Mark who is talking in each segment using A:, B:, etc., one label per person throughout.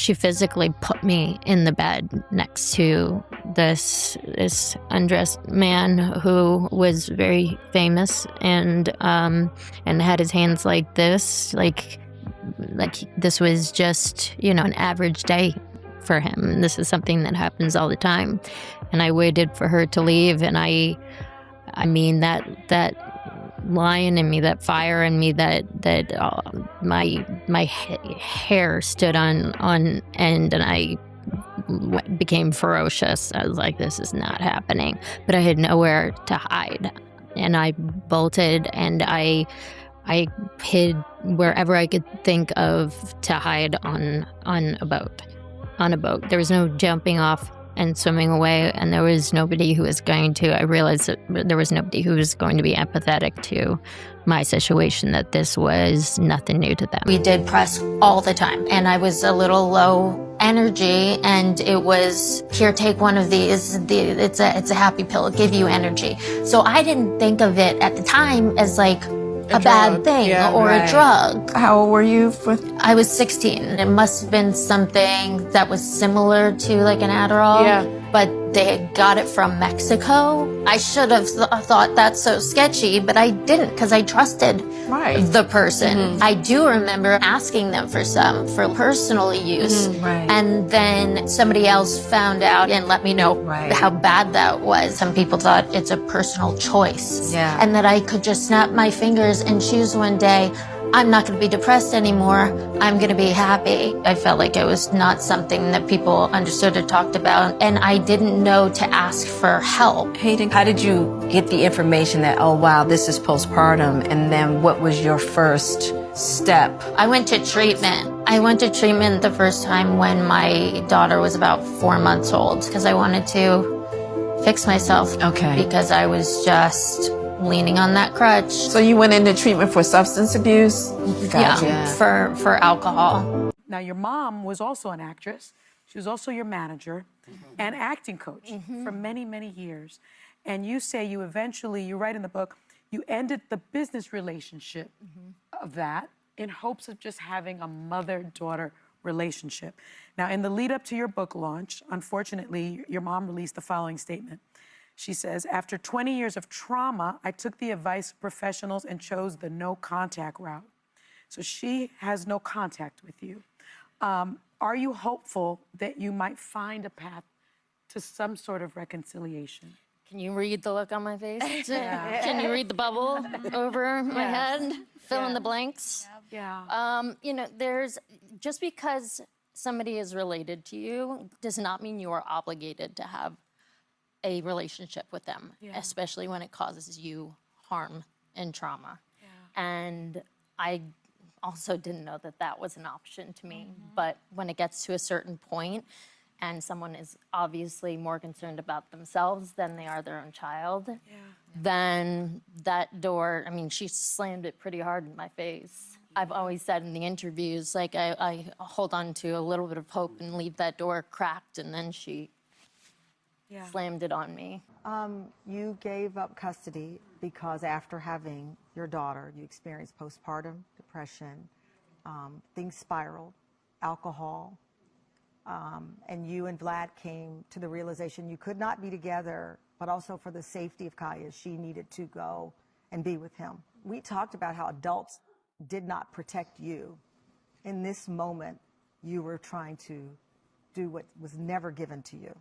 A: she physically put me in the bed next to this undressed man who was very famous and had his hands like this, like this was just, you know, an average day for him. This is something that happens all the time. And I waited for her to leave, and I mean that lion in me, that fire in me, that my hair stood on end, and I became ferocious. I was like, this is not happening. But I had nowhere to hide, and I bolted, and I hid wherever I could think of to hide on a boat. There was no jumping off and swimming away, and there was nobody who was going to. I realized that there was nobody who was going to be empathetic to my situation, that this was nothing new to them. We did press all the time, and I was a little low energy, and it was, here, take one of these. It's a happy pill. It'll give you energy. So I didn't think of it at the time as like a bad thing or a drug.
B: How old were you?
A: I was 16. It must have been something that was similar to like an Adderall. Yeah. But they had got it from Mexico. I should have thought that's so sketchy, but I didn't, because I trusted the person. Mm-hmm. I do remember asking them for some for personal use. And then somebody else found out and let me know how bad that was. Some people thought it's a personal choice. And that I could just snap my fingers and choose one day, I'm not going to be depressed anymore. I'm going to be happy. I felt like it was not something that people understood or talked about, and I didn't know to ask for help.
C: Hayden, how did you get the information that, oh, wow, this is postpartum, and then what was your first step?
A: I went to treatment. I went to treatment the first time when my daughter was about 4 months old, because I wanted to fix myself. Because I was just leaning on that crutch.
B: So you went into treatment for substance abuse?
A: For alcohol.
D: Now, your mom was also an actress. She was also your manager and acting coach for many, many years. And you say you eventually, you write in the book, you ended the business relationship of that in hopes of just having a mother-daughter relationship. Now, in the lead up to your book launch, unfortunately, your mom released the following statement. She says, after 20 years of trauma, I took the advice of professionals and chose the no contact route. So she has no contact with you. Are you hopeful that you might find a path to some sort of reconciliation?
A: Can you read the look on my face? Can you read the bubble over my head? Fill in the blanks? You know, just because somebody is related to you does not mean you are obligated to have a relationship with them, especially when it causes you harm and trauma. And I also didn't know that that was an option to me. But when it gets to a certain point and someone is obviously more concerned about themselves than they are their own child, then that door, I mean, she slammed it pretty hard in my face. I've always said in the interviews, like, I hold on to a little bit of hope and leave that door cracked, and then she slammed it on me.
E: You gave up custody because after having your daughter, you experienced postpartum depression, things spiraled, alcohol, and you and Vlad came to the realization you could not be together, but also for the safety of Kaya, she needed to go and be with him. We talked about how adults did not protect you. In this moment, you were trying to do what was never given to you,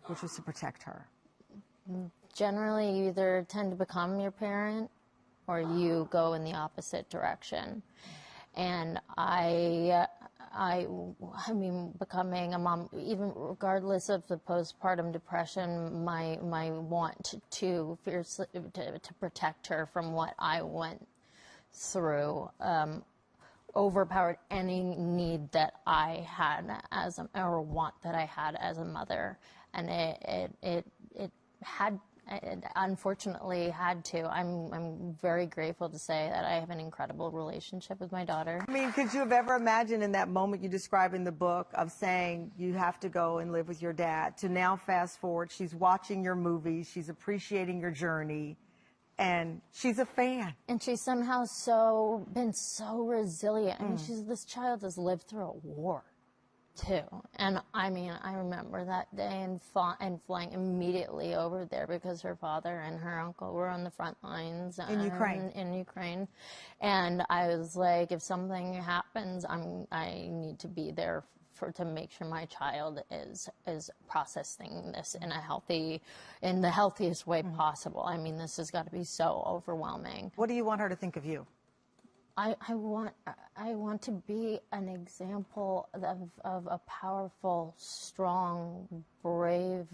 E: which was to protect her.
A: Generally, you either tend to become your parent or you go in the opposite direction. And I mean, becoming a mom, even regardless of the postpartum depression, my want to fiercely to protect her from what I went through overpowered any need that I had or want that I had as a mother. And it unfortunately had to. I'm very grateful to say that I have an incredible relationship with my daughter.
E: I mean, could you have ever imagined in that moment you describe in the book of saying you have to go and live with your dad, to now fast forward, she's watching your movies, she's appreciating your journey, and she's a fan.
A: And she's somehow been so resilient. I mean, this child has lived through a war. too. And I mean, I remember that day and flying immediately over there because her father and her uncle were on the front lines
E: In Ukraine.
A: in Ukraine. And I was like, if something happens, I need to be there to make sure my child is processing this in the healthiest way possible. I mean, this has got to be so overwhelming.
E: What do you want her to think of you?
A: I want to be an example of a powerful, strong, brave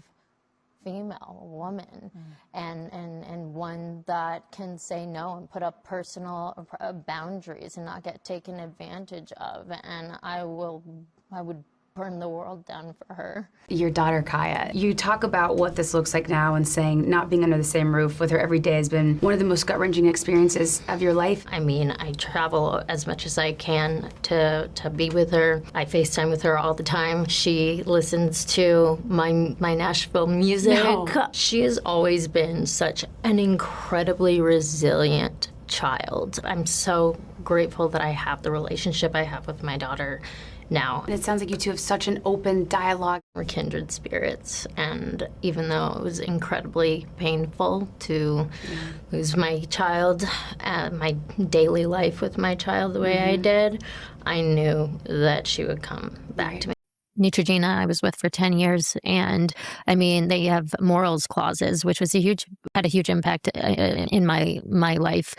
A: female woman, and one that can say no and put up personal boundaries and not get taken advantage of. And I would burn the world down for her.
F: Your daughter, Kaya, you talk about what this looks like now and saying not being under the same roof with her every day has been one of the most gut-wrenching experiences of your life.
A: I mean, I travel as much as I can to be with her. I FaceTime with her all the time. She listens to my Nashville music.
F: No.
A: She has always been such an incredibly resilient child. I'm so grateful that I have the relationship I have with my daughter now.
F: And it sounds like you two have such an open dialogue.
A: We're kindred spirits, and even though it was incredibly painful to lose my child, my daily life with my child the way I did, I knew that she would come back to me. Neutrogena I was with for 10 years, and I mean, they have morals clauses, which had a huge impact in my life,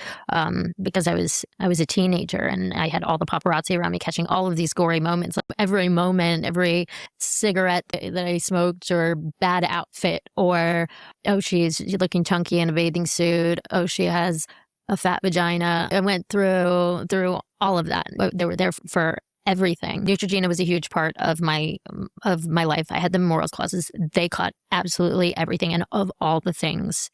A: because I was a teenager and I had all the paparazzi around me catching all of these gory moments. Like every moment, every cigarette that I smoked, or bad outfit, or oh, she's looking chunky in a bathing suit, oh, she has a fat vagina. I went through all of that. They were there for everything. Neutrogena was a huge part of my life. I had the morals clauses. They caught absolutely everything, and of all the things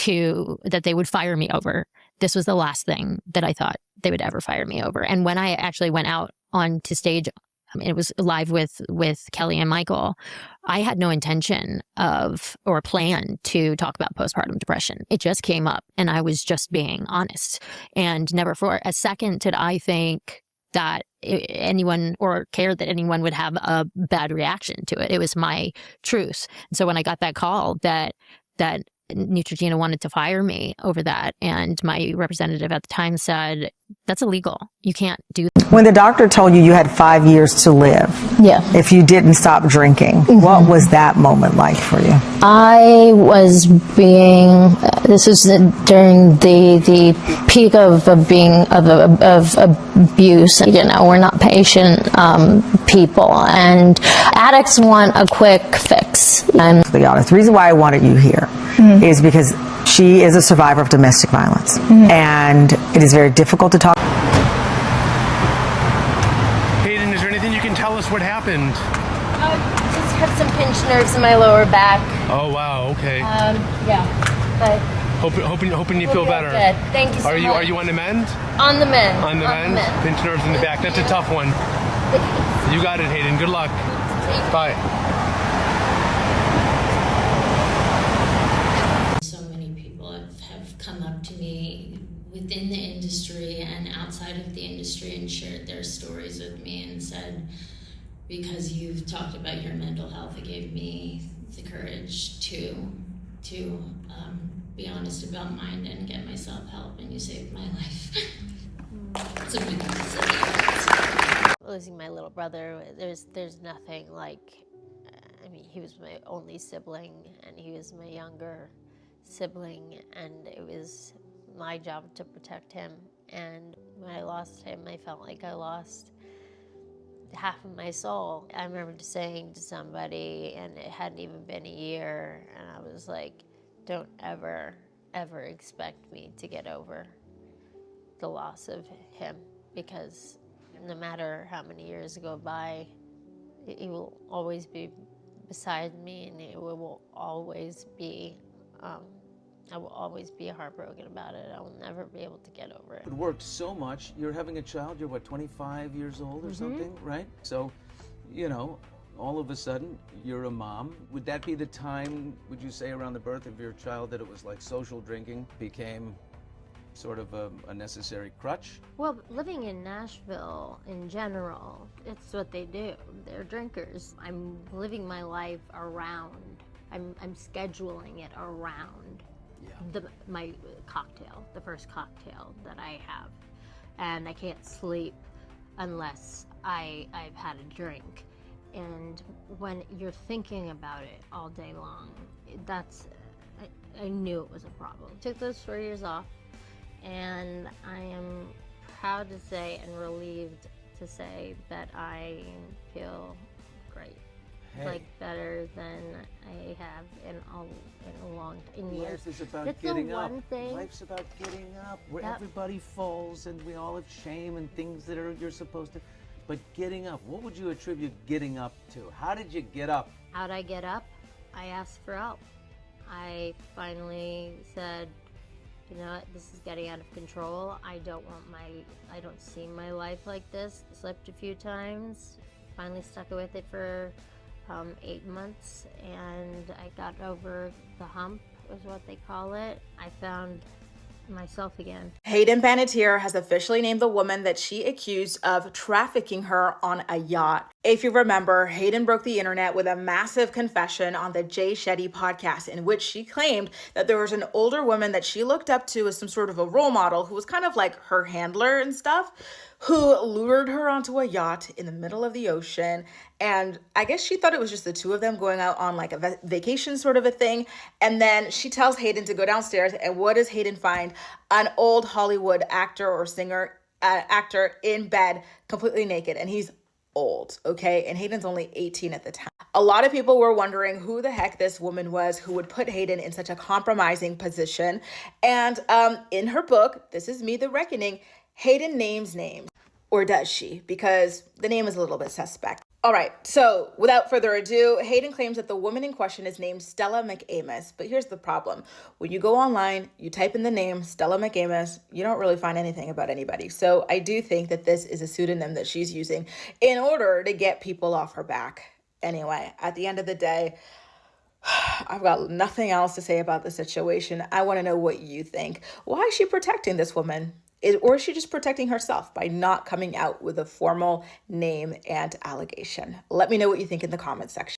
A: that they would fire me over, this was the last thing that I thought they would ever fire me over. And when I actually went out onto stage, it was live with Kelly and Michael, I had no intention or plan to talk about postpartum depression. It just came up, and I was just being honest. And never for a second did I think that anyone or cared that anyone would have a bad reaction to it. It was my truth. And so when I got that call that Neutrogena wanted to fire me over that, and my representative at the time said, that's illegal. You can't do that.
B: When the doctor told you had 5 years to live, if you didn't stop drinking, what was that moment like for you?
A: I was this was during the peak of abuse. You know, we're not patient people, and addicts want a quick fix. And
B: To be honest, the reason why I wanted you here is because she is a survivor of domestic violence, and it is very difficult to talk.
G: Hayden, is there anything you can tell us what happened?
A: Just have some pinched nerves in my lower back.
G: Oh wow, okay.
A: But
G: hoping you feel better.
A: Good. Thank you so much.
G: Are you on the mend?
A: On the mend.
G: On the mend? Pinched nerves in the back. That's a tough one. You got it, Hayden. Good luck. Bye.
A: So many people have come up to me within the industry and outside of the industry and shared their stories with me and said, because you've talked about your mental health, it gave me the courage to be honest about mine and get myself help, and you saved my life. It's a big message. Losing my little brother, there's nothing like, I mean, he was my only sibling, and he was my younger sibling, and it was my job to protect him. And when I lost him, I felt like I lost half of my soul. I remember saying to somebody, and it hadn't even been a year, and I was like, don't ever expect me to get over the loss of him, because no matter how many years go by, he will always be beside me, and it will always be, I will always be heartbroken about it. I will never be able to get over it.
H: It worked so much. You're having a child, you're what, 25 years old or something, right? So, you know, all of a sudden, you're a mom. Would that be the time, would you say, around the birth of your child that it was like social drinking became sort of a necessary crutch?
A: Well, living in Nashville in general, it's what they do. They're drinkers. I'm living my life around. I'm scheduling it around my cocktail, the first cocktail that I have. And I can't sleep unless I've had a drink. And when you're thinking about it all day long, I knew it was a problem. Took those 4 years off, and I am proud to say and relieved to say that I feel great.
H: Hey.
A: Like better than I have in years.
H: Life is about
A: That's
H: getting
A: the
H: up.
A: one thing.
H: Life's about getting up. Where
A: Yep.
H: everybody falls, and we all have shame and things that you're supposed to. But getting up, what would you attribute getting up to? How did you get up?
A: How'd I get up? I asked for help. I finally said, you know what, this is getting out of control. I don't see my life like this. Slipped a few times. Finally stuck with it for 8 months, and I got over the hump, is what they call it. I found myself again.
I: Hayden Panettiere has officially named the woman that she accused of trafficking her on a yacht. If you remember, Hayden broke the internet with a massive confession on the Jay Shetty podcast, in which she claimed that there was an older woman that she looked up to as some sort of a role model, who was kind of like her handler and stuff, who lured her onto a yacht in the middle of the ocean. And I guess she thought it was just the two of them going out on like a vacation sort of a thing. And then she tells Hayden to go downstairs. And what does Hayden find? An old Hollywood actor or singer, actor in bed, completely naked. And he's old, okay? And Hayden's only 18 at the time. A lot of people were wondering who the heck this woman was who would put Hayden in such a compromising position. And in her book, This Is Me, The Reckoning, Hayden names names. Or does she? Because the name is a little bit suspect. All right, so without further ado, Hayden claims that the woman in question is named Stella McAmis. But here's the problem. When you go online, you type in the name Stella McAmis, you don't really find anything about anybody. So I do think that this is a pseudonym that she's using in order to get people off her back. Anyway, at the end of the day, I've got nothing else to say about the situation. I want to know what you think. Why is she protecting this woman? Or is she just protecting herself by not coming out with a formal name and allegation? Let me know what you think in the comments section.